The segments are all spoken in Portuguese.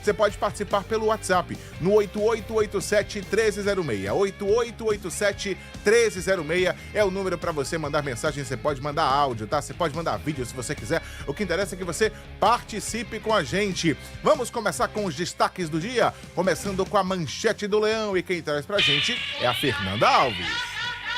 Você pode participar pelo WhatsApp no 8887-1306. 8887-1306 é o número para você mandar mensagem. Você pode mandar áudio, tá? Você pode mandar vídeo se você quiser. O que interessa é que você participe com a gente. Vamos começar com os destaques do dia, começando com a manchete do Leão. E quem traz pra gente é a Fernanda Alves.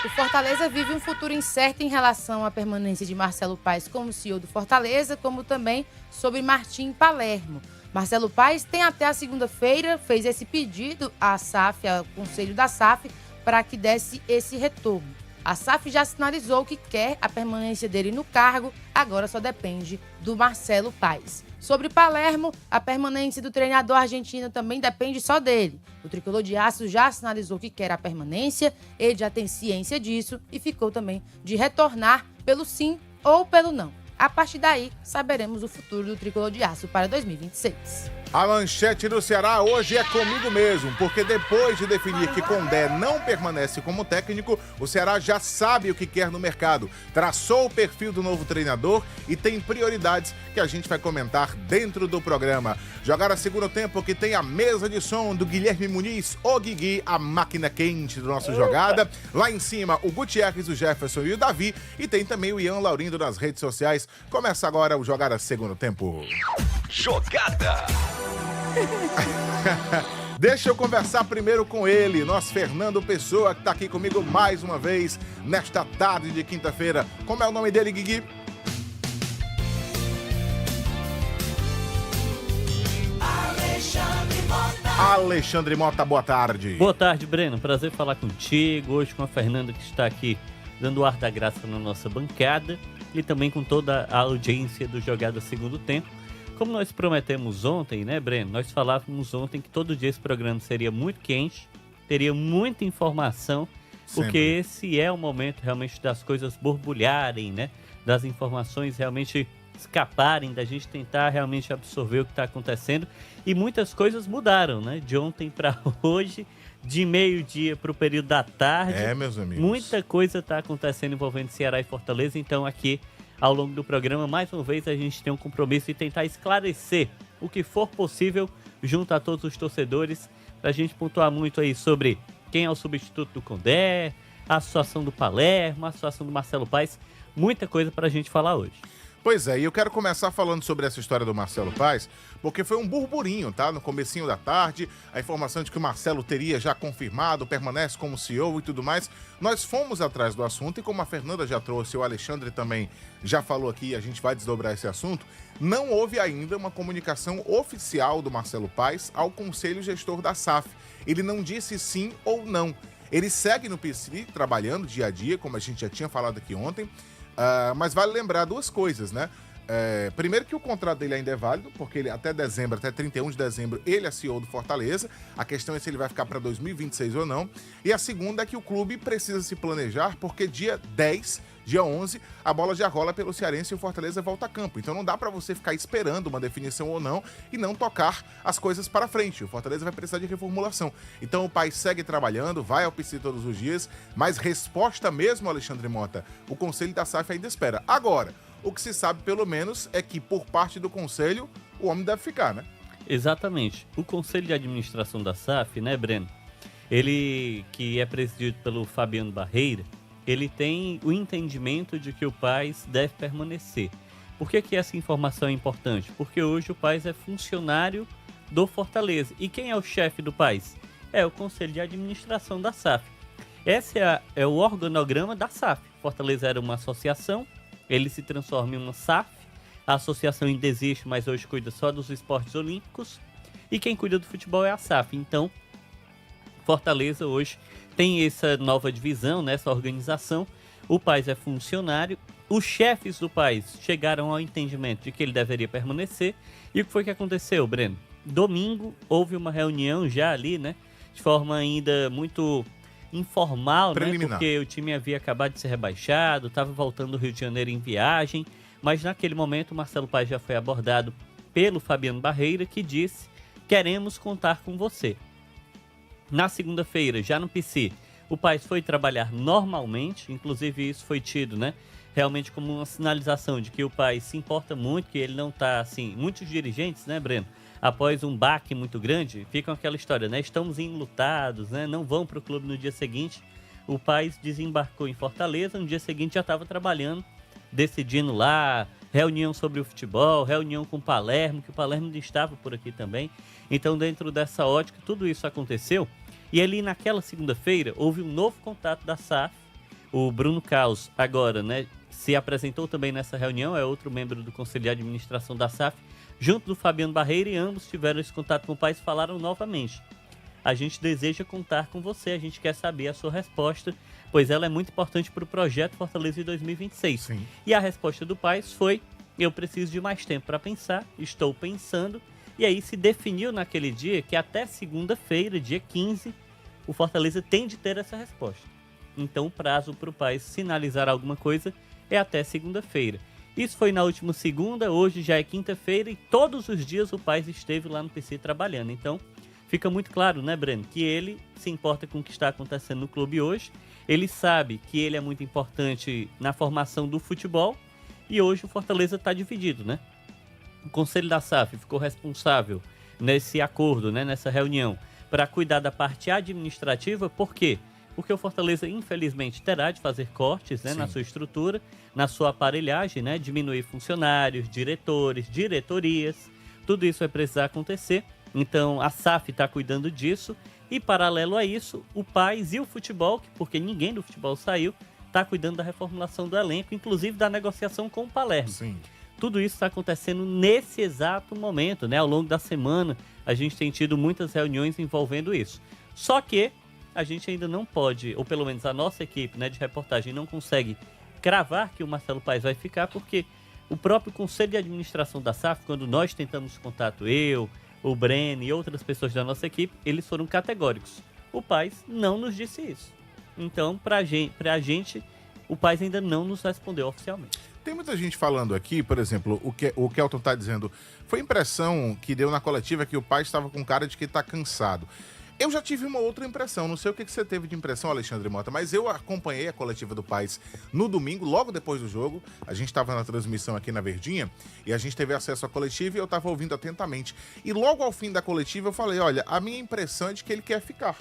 O Fortaleza vive um futuro incerto em relação à permanência de Marcelo Paes como CEO do Fortaleza, como também sobre Martim Palermo. Marcelo Paes tem até a segunda-feira, fez esse pedido à SAF, ao Conselho da SAF, para que desse esse retorno. A SAF já sinalizou que quer a permanência dele no cargo, agora só depende do Marcelo Paes. Sobre Palermo, a permanência do treinador argentino também depende só dele. O tricolor de aço já sinalizou que quer a permanência, ele já tem ciência disso e ficou também de retornar pelo sim ou pelo não. A partir daí, saberemos o futuro do tricolor de aço para 2026. A manchete do Ceará hoje é comigo mesmo, porque depois de definir que Condé não permanece como técnico, o Ceará já sabe o que quer no mercado, traçou o perfil do novo treinador e tem prioridades que a gente vai comentar dentro do programa. Jogar a segundo tempo que tem a mesa de som do Guilherme Muniz, o Guigui, a máquina quente do nosso Jogada. Lá em cima, o Gutierrez, o Jefferson e o Davi. E tem também o Ian Laurindo nas redes sociais. Começa agora o Jogar a segundo tempo. Jogada! Deixa eu conversar primeiro com ele, nosso Fernando Pessoa, que está aqui comigo mais uma vez nesta tarde de quinta-feira. Como é o nome dele, Guigui? Alexandre Mota, boa tarde. Boa tarde, Breno. Prazer falar contigo. Hoje com a Fernanda, que está aqui dando o ar da graça na nossa bancada, e também com toda a audiência do Jogada Segundo Tempo. Como nós prometemos ontem, né, Breno? Nós falávamos ontem que todo dia esse programa seria muito quente, teria muita informação, porque esse é o momento realmente das coisas borbulharem, né? Das informações realmente escaparem, da gente tentar realmente absorver o que está acontecendo. E muitas coisas mudaram, né? De ontem para hoje, de meio-dia para o período da tarde. Meus amigos. Muita coisa está acontecendo envolvendo Ceará e Fortaleza, então aqui ao longo do programa, mais uma vez, a gente tem um compromisso de tentar esclarecer o que for possível junto a todos os torcedores, para a gente pontuar muito aí sobre quem é o substituto do Condé, a situação do Palermo, a situação do Marcelo Paes, muita coisa para a gente falar hoje. Pois é, e eu quero começar falando sobre essa história do Marcelo Paes, porque foi um burburinho, tá? No comecinho da tarde, a informação de que o Marcelo teria já confirmado, permanece como CEO e tudo mais. Nós fomos atrás do assunto e como a Fernanda já trouxe, o Alexandre também já falou aqui, a gente vai desdobrar esse assunto, não houve ainda uma comunicação oficial do Marcelo Paes ao Conselho Gestor da SAF. Ele não disse sim ou não. Ele segue no PC, trabalhando dia a dia, como a gente já tinha falado aqui ontem. Mas vale lembrar duas coisas, né? Primeiro que o contrato dele ainda é válido, porque ele até 31 de dezembro, ele é CEO do Fortaleza. A questão é se ele vai ficar para 2026 ou não. E a segunda é que o clube precisa se planejar, porque dia 10, dia 11, a bola já rola pelo Cearense e o Fortaleza volta a campo. Então não dá para você ficar esperando uma definição ou não e não tocar as coisas para frente. O Fortaleza vai precisar de reformulação. Então o pai segue trabalhando, vai ao PC todos os dias, mas resposta mesmo, Alexandre Mota, o Conselho da SAF ainda espera. Agora, o que se sabe pelo menos é que por parte do Conselho, o homem deve ficar, né? Exatamente. O Conselho de Administração da SAF, né, Breno? Ele, que é presidido pelo Fabiano Barreira, ele tem o entendimento de que o Paes deve permanecer. Por que essa informação é importante? Porque hoje o Paes é funcionário do Fortaleza. E quem é o chefe do Paes? É o Conselho de Administração da SAF. Esse é o organograma da SAF. Fortaleza era uma associação, ele se transforma em uma SAF. A associação ainda existe, mas hoje cuida só dos esportes olímpicos. E quem cuida do futebol é a SAF. Então, Fortaleza hoje tem essa nova divisão, né, essa organização. O Paes é funcionário. Os chefes do Paes chegaram ao entendimento de que ele deveria permanecer. E o que foi que aconteceu, Breno? Domingo houve uma reunião já ali, né, de forma ainda muito informal, né, porque o time havia acabado de ser rebaixado, estava voltando do Rio de Janeiro em viagem. Mas naquele momento o Marcelo Paes já foi abordado pelo Fabiano Barreira, que disse: queremos contar com você. Na segunda-feira, já no PC, o Paes foi trabalhar normalmente, inclusive isso foi tido, né, realmente como uma sinalização de que o Paes se importa muito, que ele não está assim, muitos dirigentes, né, Breno, após um baque muito grande, ficam aquela história, né? Estamos enlutados, né? Não vão para o clube no dia seguinte. O Paes desembarcou em Fortaleza, no dia seguinte já estava trabalhando, decidindo lá, reunião sobre o futebol, reunião com o Palermo, que o Palermo estava por aqui também. Então, dentro dessa ótica, tudo isso aconteceu. E ali naquela segunda-feira, houve um novo contato da SAF. O Bruno Caos, agora, né, se apresentou também nessa reunião, é outro membro do Conselho de Administração da SAF, junto do Fabiano Barreira, e ambos tiveram esse contato com o Paes e falaram novamente: a gente deseja contar com você, a gente quer saber a sua resposta, pois ela é muito importante para o projeto Fortaleza de 2026. Sim. E a resposta do Paes foi: eu preciso de mais tempo para pensar, estou pensando. E aí se definiu naquele dia que até segunda-feira, dia 15, o Fortaleza tem de ter essa resposta. Então o prazo para o Paes sinalizar alguma coisa é até segunda-feira. Isso foi na última segunda, hoje já é quinta-feira e todos os dias o Paes esteve lá no PC trabalhando. Então fica muito claro, né, Breno, que ele se importa com o que está acontecendo no clube hoje. Ele sabe que ele é muito importante na formação do futebol e hoje o Fortaleza está dividido, né? O Conselho da SAF ficou responsável nesse acordo, né, nessa reunião, para cuidar da parte administrativa. Por quê? Porque o Fortaleza, infelizmente, terá de fazer cortes, né, na sua estrutura, na sua aparelhagem, né, diminuir funcionários, diretores, diretorias. Tudo isso vai precisar acontecer. Então, a SAF está cuidando disso. E, paralelo a isso, o Paes e o futebol, porque ninguém do futebol saiu, está cuidando da reformulação do elenco, inclusive da negociação com o Palermo. Sim. Tudo isso está acontecendo nesse exato momento, né? Ao longo da semana, a gente tem tido muitas reuniões envolvendo isso. Só que a gente ainda não pode, ou pelo menos a nossa equipe, né, de reportagem não consegue cravar que o Marcelo Paes vai ficar, porque o próprio Conselho de Administração da SAF, quando nós tentamos contato, eu, o Breno e outras pessoas da nossa equipe, eles foram categóricos. O Paes não nos disse isso. Então, pra gente, o Paes ainda não nos respondeu oficialmente. Tem muita gente falando aqui, por exemplo, o Kelton tá dizendo, foi a impressão que deu na coletiva que o Paes estava com cara de que tá cansado. Eu já tive uma outra impressão, não sei o que você teve de impressão, Alexandre Mota, mas eu acompanhei a coletiva do Paes no domingo, logo depois do jogo. A gente estava na transmissão aqui na Verdinha e a gente teve acesso à coletiva e eu estava ouvindo atentamente. E logo ao fim da coletiva eu falei, olha, a minha impressão é de que ele quer ficar.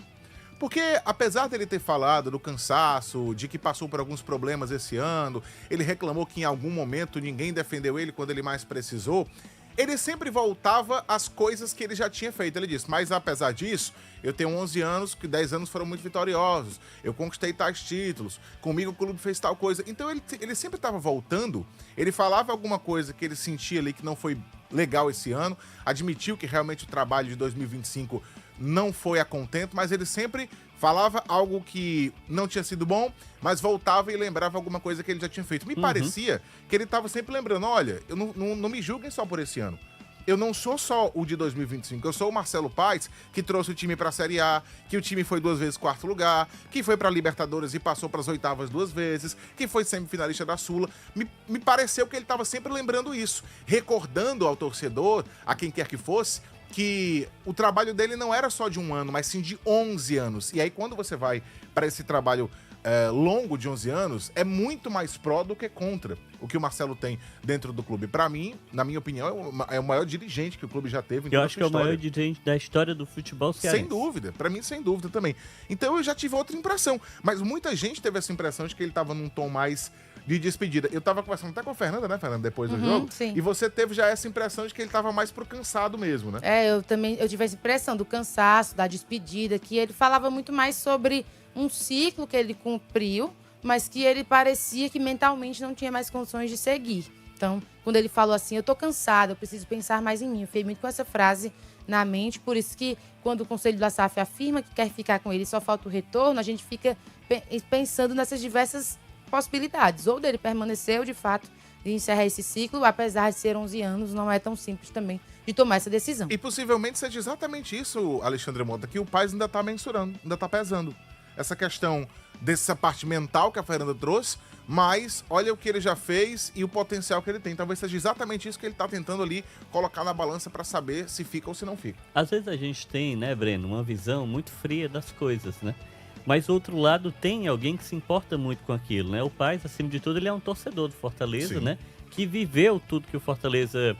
Porque, apesar dele ter falado do cansaço, de que passou por alguns problemas esse ano, ele reclamou que em algum momento ninguém defendeu ele quando ele mais precisou, ele sempre voltava às coisas que ele já tinha feito. Ele disse, mas apesar disso, eu tenho 11 anos, que 10 anos foram muito vitoriosos, eu conquistei tais títulos, comigo o clube fez tal coisa. Então ele sempre estava voltando, ele falava alguma coisa que ele sentia ali que não foi legal esse ano, admitiu que realmente o trabalho de 2025 não foi a contento, mas ele sempre falava algo que não tinha sido bom, mas voltava e lembrava alguma coisa que ele já tinha feito. Me parecia que ele estava sempre lembrando, olha, eu não me julguem só por esse ano. Eu não sou só o de 2025, eu sou o Marcelo Paes, que trouxe o time para a Série A, que o time foi 2 vezes quarto lugar, que foi para a Libertadores e passou para as oitavas 2 vezes, que foi semifinalista da Sula. Me pareceu que ele estava sempre lembrando isso, recordando ao torcedor, a quem quer que fosse, que o trabalho dele não era só de 1 ano, mas sim de 11 anos. E aí, quando você vai para esse trabalho longo de 11 anos, é muito mais pró do que contra o que o Marcelo tem dentro do clube. Para mim, na minha opinião, é o maior dirigente que o clube já teve em toda a sua história. Eu acho que é o maior dirigente da história do futebol cearense. Sem dúvida, para mim, sem dúvida também. Então, eu já tive outra impressão, mas muita gente teve essa impressão de que ele estava num tom mais de despedida. Eu tava conversando até com a Fernanda, né, Fernanda, depois do jogo. Sim. E você teve já essa impressão de que ele tava mais pro cansado mesmo, né? Eu tive essa impressão do cansaço, da despedida, que ele falava muito mais sobre um ciclo que ele cumpriu, mas que ele parecia que mentalmente não tinha mais condições de seguir. Então, quando ele falou assim, eu tô cansado, eu preciso pensar mais em mim. Eu fiquei muito com essa frase na mente, por isso que quando o Conselho da SAF afirma que quer ficar com ele, só falta o retorno, a gente fica pensando nessas diversas possibilidades, ou dele permanecer ou de fato de encerrar esse ciclo, apesar de ser 11 anos, não é tão simples também de tomar essa decisão. E possivelmente seja exatamente isso, Alexandre Mota, que o Paes ainda tá mensurando, ainda tá pesando. Essa questão dessa parte mental que a Fernanda trouxe, mas olha o que ele já fez e o potencial que ele tem. Talvez seja exatamente isso que ele tá tentando ali colocar na balança para saber se fica ou se não fica. Às vezes a gente tem, né, Breno, uma visão muito fria das coisas, né? Mas, outro lado, tem alguém que se importa muito com aquilo, né? O Paes, acima de tudo, ele é um torcedor do Fortaleza, Sim. né? Que viveu tudo que o Fortaleza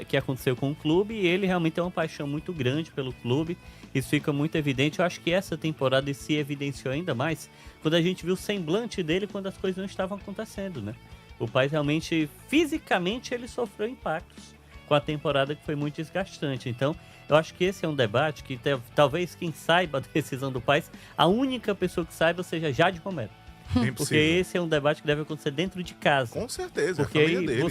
que aconteceu com o clube, e ele realmente tem uma paixão muito grande pelo clube. Isso fica muito evidente. Eu acho que essa temporada se evidenciou ainda mais quando a gente viu o semblante dele quando as coisas não estavam acontecendo, né? O Paes realmente, fisicamente, ele sofreu impactos com a temporada, que foi muito desgastante. Então, eu acho que esse é um debate que talvez quem saiba a decisão do Paes, a única pessoa que saiba seja Jade Romero. Porque esse é um debate que deve acontecer dentro de casa. Com certeza, porque a família aí dele.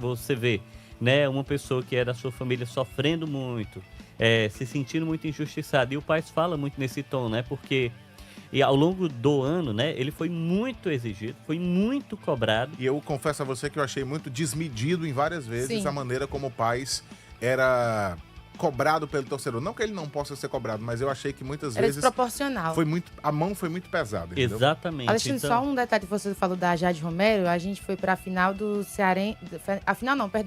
você vê, né, uma pessoa que é da sua família sofrendo muito, se sentindo muito injustiçada. E o Paes fala muito nesse tom, né? Porque ao longo do ano, né, ele foi muito exigido, foi muito cobrado. E eu confesso a você que eu achei muito desmedido em várias vezes Sim. a maneira como o Paes era cobrado pelo torcedor. Não que ele não possa ser cobrado, mas eu achei que muitas Era vezes desproporcional. a mão foi muito pesada, entendeu? Exatamente. Alexandre, então, só um detalhe que você falou da Jade Romero, a gente foi para a final do Cearense,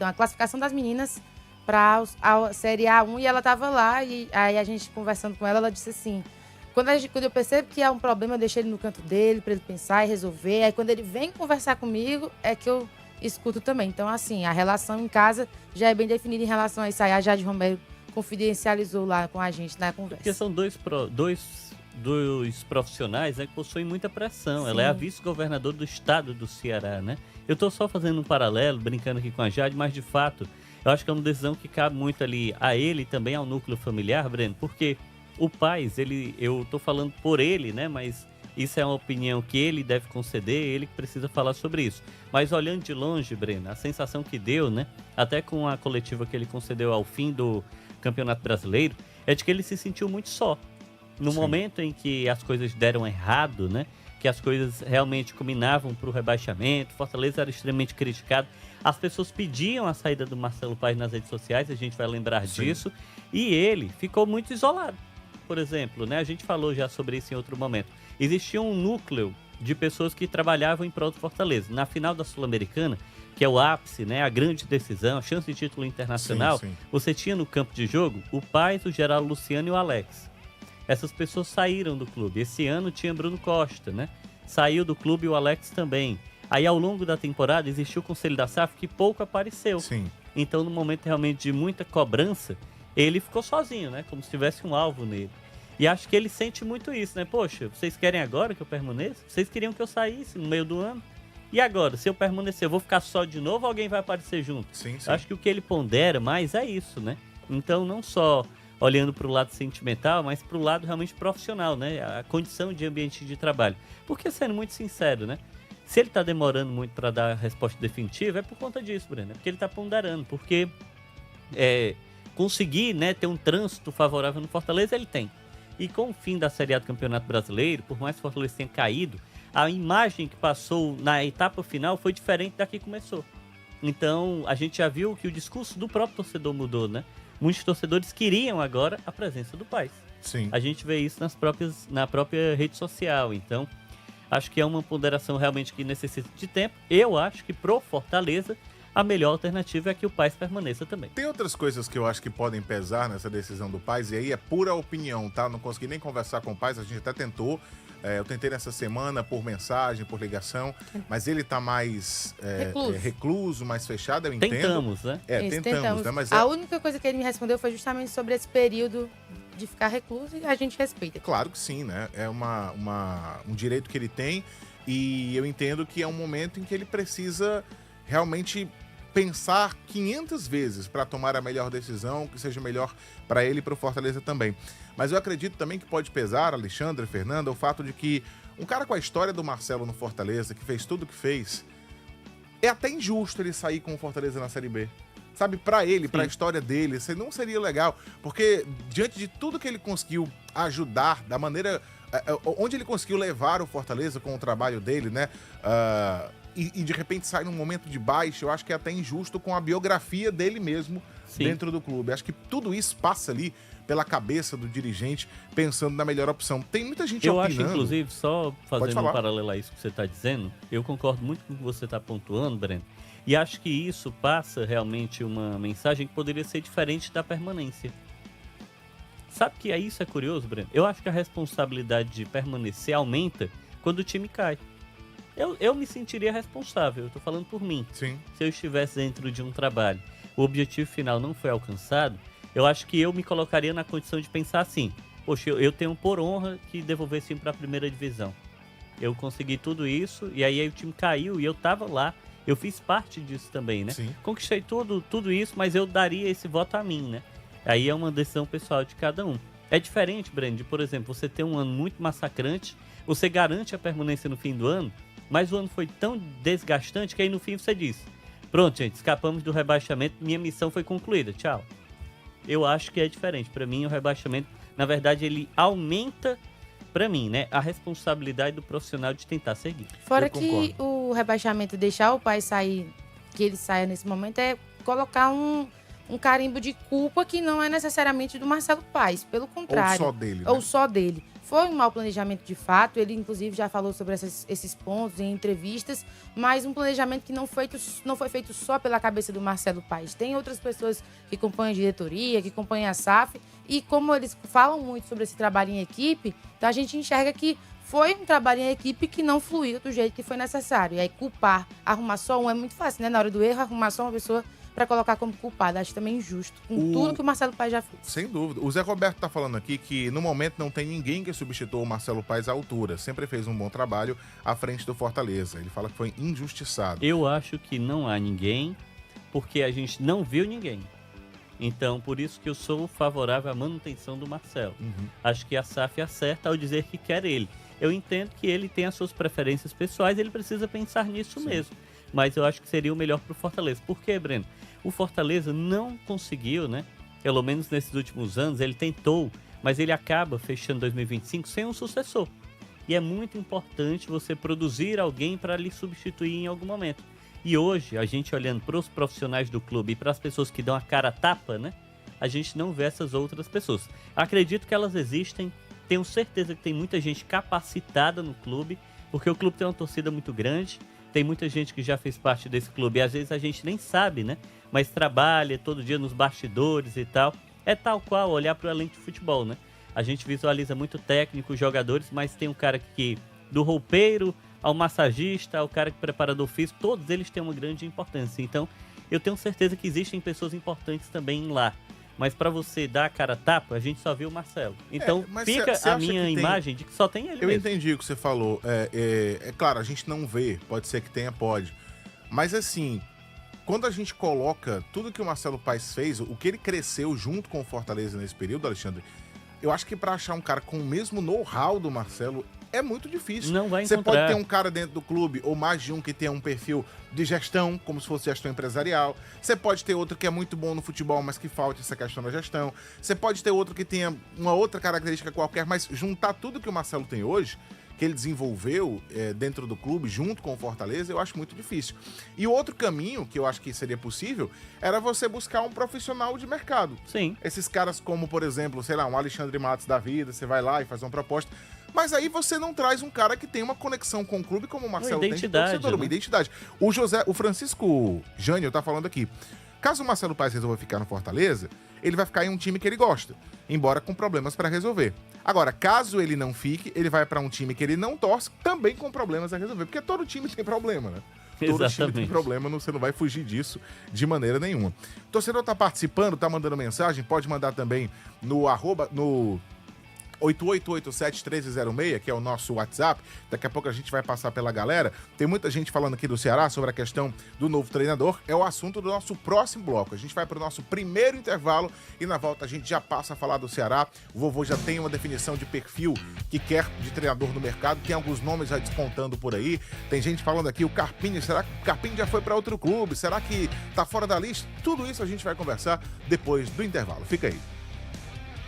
a classificação das meninas para a Série A1 e ela tava lá, e aí a gente conversando com ela, ela disse assim, quando eu percebo que há um problema, eu deixo ele no canto dele para ele pensar e resolver, aí quando ele vem conversar comigo, é que eu escuto também. Então, assim, a relação em casa já é bem definida em relação a isso aí. A Jade Romero confidencializou lá com a gente na conversa. porque são dois profissionais, né, que possuem muita pressão. Sim. Ela é a vice-governadora do estado do Ceará, né? Eu tô só fazendo um paralelo, brincando aqui com a Jade, mas de fato, eu acho que é uma decisão que cabe muito ali a ele e também ao núcleo familiar, Breno, porque o Paes, eu tô falando por ele, né, mas isso é uma opinião que ele deve conceder, ele que precisa falar sobre isso. Mas olhando de longe, Breno, a sensação que deu, né, até com a coletiva que ele concedeu ao fim do Campeonato Brasileiro, é de que ele se sentiu muito só. No Sim. momento em que as coisas deram errado, né? Que as coisas realmente culminavam para o rebaixamento, Fortaleza era extremamente criticado. As pessoas pediam a saída do Marcelo Paes nas redes sociais, a gente vai lembrar Sim. disso. E ele ficou muito isolado. Por exemplo, né? A gente falou já sobre isso em outro momento. Existia um núcleo de pessoas que trabalhavam em prol do Fortaleza. Na final da Sul-Americana, que é o ápice, né, a grande decisão, a chance de título internacional, Sim, sim. você tinha no campo de jogo o Paes, o Geraldo Luciano e o Alex. Essas pessoas saíram do clube. Esse ano tinha Bruno Costa, né? Saiu do clube o Alex também. Aí ao longo da temporada existiu o Conselho da SAF que pouco apareceu. Sim. Então no momento realmente de muita cobrança, ele ficou sozinho, né? Como se tivesse um alvo nele. E acho que ele sente muito isso, né? Poxa, vocês querem agora que eu permaneça? Vocês queriam que eu saísse no meio do ano? E agora, se eu permanecer, eu vou ficar só de novo ou alguém vai aparecer junto? Sim, sim. Acho que o que ele pondera mais é isso, né? Então, não só olhando para o lado sentimental, mas para o lado realmente profissional, né? A condição de ambiente de trabalho. Porque, sendo muito sincero, né? Se ele está demorando muito para dar a resposta definitiva, é por conta disso, Breno. É porque ele está ponderando. Porque conseguir, né, ter um trânsito favorável no Fortaleza, ele tem. E com o fim da Série A do Campeonato Brasileiro, por mais que o Fortaleza tenha caído, a imagem que passou na etapa final foi diferente da que começou. Então, a gente já viu que o discurso do próprio torcedor mudou, né? Muitos torcedores queriam agora a presença do Paes. Sim. A gente vê isso na própria rede social. Então, acho que é uma ponderação realmente que necessita de tempo. Eu acho que pro Fortaleza, a melhor alternativa é que o Paes permaneça também. Tem outras coisas que eu acho que podem pesar nessa decisão do Paes, e aí é pura opinião, tá? Não consegui nem conversar com o Paes, a gente até tentou. Eu tentei nessa semana por mensagem, por ligação, mas ele tá mais recluso, mais fechado, eu entendo. Tentamos, né? Isso, Tentamos, né? Mas A única coisa que ele me respondeu foi justamente sobre esse período de ficar recluso, e a gente respeita. claro que sim, né? É um direito que ele tem, e eu entendo que é um momento em que ele precisa realmente pensar 500 vezes para tomar a melhor decisão, que seja melhor para ele e para o Fortaleza também. Mas eu acredito também que pode pesar, Alexandre, Fernanda, o fato de que um cara com a história do Marcelo no Fortaleza, que fez tudo o que fez, é até injusto ele sair com o Fortaleza na Série B. Sabe, para ele, para a história dele, isso não seria legal, porque diante de tudo que ele conseguiu ajudar, da maneira onde ele conseguiu levar o Fortaleza com o trabalho dele, né? E de repente sai num momento de baixa, eu acho que é até injusto com a biografia dele mesmo dentro do clube. Acho que tudo isso passa ali pela cabeça do dirigente, pensando na melhor opção. Tem muita gente opinando. Eu acho, inclusive, só fazendo falar. um paralelo a isso que você está dizendo, eu concordo muito com o que você está pontuando, Breno, e acho que isso passa realmente uma mensagem que poderia ser diferente da permanência. Sabe que isso é curioso, Breno? Eu acho que a responsabilidade de permanecer aumenta quando o time cai. Eu me sentiria responsável, eu tô falando por mim, Sim. se eu estivesse dentro de um trabalho. o objetivo final não foi alcançado, eu acho que eu me colocaria na condição de pensar assim, poxa, eu tenho por honra que devolver esse time para a primeira divisão. Eu consegui tudo isso, e aí o time caiu, e eu tava lá, eu fiz parte disso também, né? Sim. Conquistei tudo isso, mas eu daria esse voto a mim, né? Aí é uma decisão pessoal de cada um. É diferente, Breno, de, por exemplo, você ter um ano muito massacrante, você garante a permanência no fim do ano, mas o ano foi tão desgastante que aí no fim você diz, pronto, gente, escapamos do rebaixamento, minha missão foi concluída, tchau. Eu acho que é diferente. Para mim, o rebaixamento, na verdade, ele aumenta, para mim, né, a responsabilidade do profissional de tentar seguir. Fora Eu que o rebaixamento, deixar o pai sair, que ele saia nesse momento, é colocar um carimbo de culpa que não é necessariamente do Marcelo Paes, pelo contrário. Ou só dele, né? Ou só dele. Foi um mau planejamento de fato, ele inclusive já falou sobre esses pontos em entrevistas, mas um planejamento que não foi feito só pela cabeça do Marcelo Paes. Tem outras pessoas que compõem a diretoria, que compõem a SAF, e como eles falam muito sobre esse trabalho em equipe, então a gente enxerga que foi um trabalho em equipe que não fluiu do jeito que foi necessário. E aí culpar, arrumar só um é muito fácil, né? Na hora do erro, arrumar só uma pessoa para colocar como culpada. Acho também injusto, com tudo que o Marcelo Paes já fez. Sem dúvida. O Zé Roberto tá falando aqui que no momento não tem ninguém que substitua o Marcelo Paes à altura. Sempre fez um bom trabalho à frente do Fortaleza. Ele fala que foi injustiçado. Eu acho que não há ninguém, porque a gente não viu ninguém. Então, por isso que eu sou favorável à manutenção do Marcelo. Acho que a SAF acerta ao dizer que quer ele. Eu entendo que ele tem as suas preferências pessoais, ele precisa pensar nisso mesmo. Mas eu acho que seria o melhor para o Fortaleza. Por quê, Breno? O Fortaleza não conseguiu, né? Pelo menos nesses últimos anos, ele tentou, mas ele acaba fechando 2025 sem um sucessor. E é muito importante você produzir alguém para lhe substituir em algum momento. E hoje, a gente olhando para os profissionais do clube e para as pessoas que dão a cara a tapa, né? A gente não vê essas outras pessoas. Acredito que elas existem, tenho certeza que tem muita gente capacitada no clube, porque o clube tem uma torcida muito grande, tem muita gente que já fez parte desse clube e às vezes a gente nem sabe, né? Mas trabalha todo dia nos bastidores e tal. É tal qual olhar para o elenco de futebol, né? A gente visualiza muito técnico, jogadores, mas tem um cara que, do roupeiro ao massagista, ao cara que preparador físico, todos eles têm uma grande importância. Então, eu tenho certeza que existem pessoas importantes também lá. Mas para você dar a cara a tapa, a gente só viu o Marcelo. Então, fica a minha imagem de que só tem ele Eu mesmo. entendi o que você falou. É claro, a gente não vê. Pode ser que tenha, pode. Mas assim, quando a gente coloca tudo que o Marcelo Paes fez, o que ele cresceu junto com o Fortaleza nesse período, Alexandre, eu acho que para achar um cara com o mesmo know-how do Marcelo é muito difícil. Não vai Você encontrar. pode ter um cara dentro do clube, ou mais de um que tenha um perfil de gestão, como se fosse gestão empresarial. Você pode ter outro que é muito bom no futebol, mas que falte essa questão da gestão. Você pode ter outro que tenha uma outra característica qualquer, mas juntar tudo que o Marcelo tem hoje, que ele desenvolveu dentro do clube, junto com o Fortaleza, eu acho muito difícil. E o outro caminho, que eu acho que seria possível, era você buscar um profissional de mercado. Sim. Esses caras como, por exemplo, sei lá, um Alexandre Matos da vida, você vai lá e faz uma proposta. Mas aí você não traz um cara que tem uma conexão com o clube como o Marcelo tem de torcedor, uma identidade. O Francisco Jânio tá falando aqui. Caso o Marcelo Paes resolva ficar no Fortaleza, ele vai ficar em um time que ele gosta, embora com problemas para resolver. Agora, caso ele não fique, ele vai para um time que ele não torce, também com problemas a resolver, porque todo time tem problema, né? Todo time tem problema, você não vai fugir disso de maneira nenhuma. O torcedor tá participando, tá mandando mensagem, pode mandar também no 8887-1306, que é o nosso WhatsApp. Daqui a pouco a gente vai passar pela galera. Tem muita gente falando aqui do Ceará sobre a questão do novo treinador. É o assunto do nosso próximo bloco. A gente vai para o nosso primeiro intervalo e na volta a gente já passa a falar do Ceará. O vovô já tem uma definição de perfil que quer de treinador no mercado. Tem alguns nomes já despontando por aí. Tem gente falando aqui, o Carpini, será que o Carpini já foi para outro clube? Será que tá fora da lista? Tudo isso a gente vai conversar depois do intervalo. Fica aí.